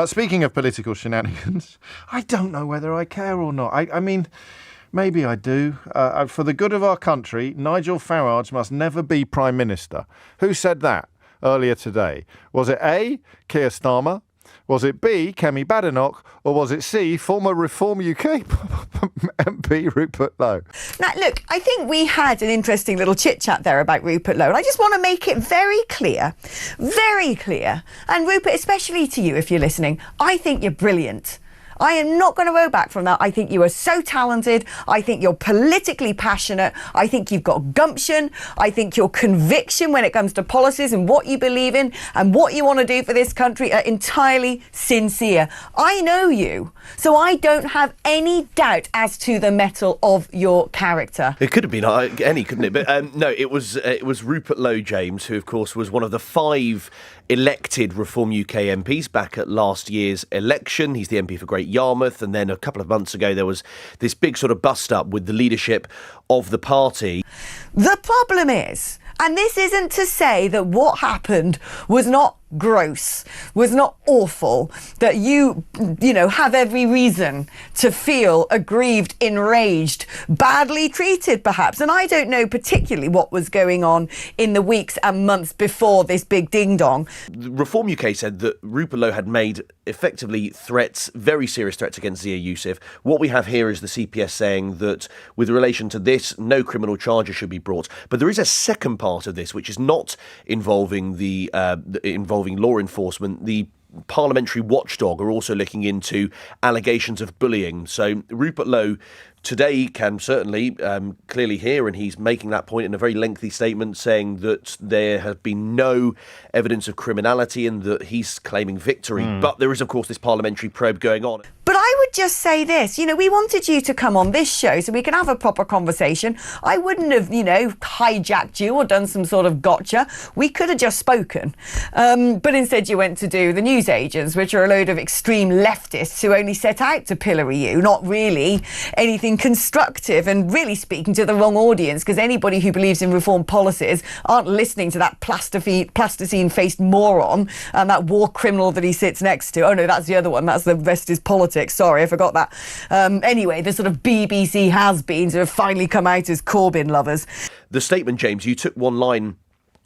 Speaking of political shenanigans, I don't know whether I care or not. I mean, maybe I do. For the good of our country, Nigel Farage must never be Prime Minister. Who said that earlier today? Was it A, Keir Starmer? Was it B, Kemi Badenoch? Or was it C, former Reform UK MP Rupert Lowe? Now, look, I think we had an interesting little chit-chat there about Rupert Lowe. And I just want to make it very clear, and Rupert, especially to you if you're listening, I think you're brilliant. I am not going to go back from that. I think you are so talented. I think you're politically passionate. I think you've got gumption. I think your conviction when it comes to policies and what you believe in and what you want to do for this country are entirely sincere. I know you, so I don't have any doubt as to the mettle of your character. It could have been any, couldn't it? But no, it was Rupert Lowe, James, who, of course, was one of the 5 elected Reform UK MPs back at last year's election. He's the MP for Great Yarmouth, and then a couple of months ago there was this big sort of bust-up with the leadership of the party. The problem is, and this isn't to say that what happened was not gross, was not awful, that you have every reason to feel aggrieved, enraged, badly treated perhaps. And I don't know particularly what was going on in the weeks and months before this big ding-dong. Reform UK said that Rupert Lowe had made effectively threats, very serious threats against Zia Youssef. What we have here is the CPS saying that with relation to this, no criminal charges should be brought. But there is a second part of this, which is not involving involving law enforcement. The parliamentary watchdog are also looking into allegations of bullying. So Rupert Lowe today can certainly clearly hear, and he's making that point in a very lengthy statement, saying that there has been no evidence of criminality and that he's claiming victory. But there is, of course, this parliamentary probe going on. But I would just say this, we wanted you to come on this show so we can have a proper conversation. I wouldn't have, hijacked you or done some sort of gotcha. We could have just spoken. But instead you went to do the news agents, which are a load of extreme leftists who only set out to pillory you, not really anything constructive, and really speaking to the wrong audience, because anybody who believes in reform policies aren't listening to that plasticine-faced moron and that war criminal that he sits next to. Oh no, that's the other one. That's the rest is politics. Sorry, I forgot that. Anyway, the sort of BBC has-beens who have finally come out as Corbyn lovers. The statement, James, you took one line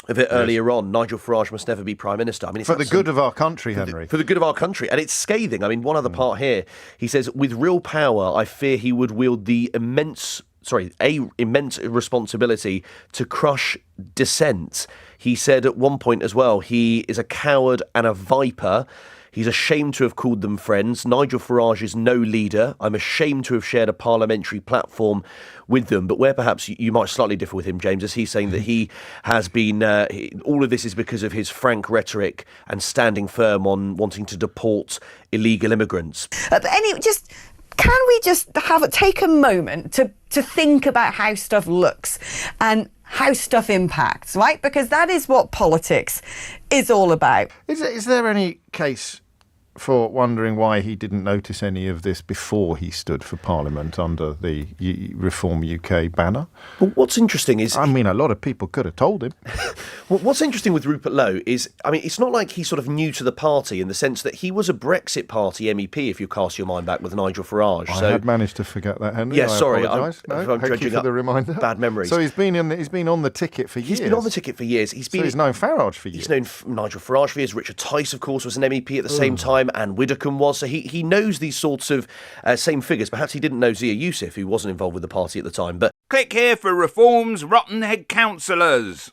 of it earlier on. Nigel Farage must never be Prime Minister. I mean, it's for the good of our country, Henry. For the good of our country. And it's scathing. I mean, one other part here, he says, with real power, I fear he would wield the immense responsibility to crush dissent. He said at one point as well, he is a coward and a viper. He's ashamed to have called them friends. Nigel Farage is no leader. I'm ashamed to have shared a parliamentary platform with them. But where perhaps you might slightly differ with him, James, is he's saying that he has been... all of this is because of his frank rhetoric and standing firm on wanting to deport illegal immigrants. But anyway, can we just take a moment to think about how stuff looks and how stuff impacts, right? Because that is what politics is all about. Is there any case for wondering why he didn't notice any of this before he stood for Parliament under the Reform UK banner? Well, what's interesting is... I mean, a lot of people could have told him. Well, what's interesting with Rupert Lowe is, I mean, it's not like he's sort of new to the party in the sense that he was a Brexit Party MEP, if you cast your mind back with Nigel Farage. I had managed to forget that, Henry. Yeah, sorry. I'm thank you for the reminder. Bad memories. So he's been on the ticket for years. He's been on the ticket for years. He's known Farage for years. He's known Nigel Farage for years. Richard Tice, of course, was an MEP at the same time, and Widdecombe was. So he knows these sorts of same figures. Perhaps he didn't know Zia Youssef, who wasn't involved with the party at the time. But click here for Reform's rotten head councillors.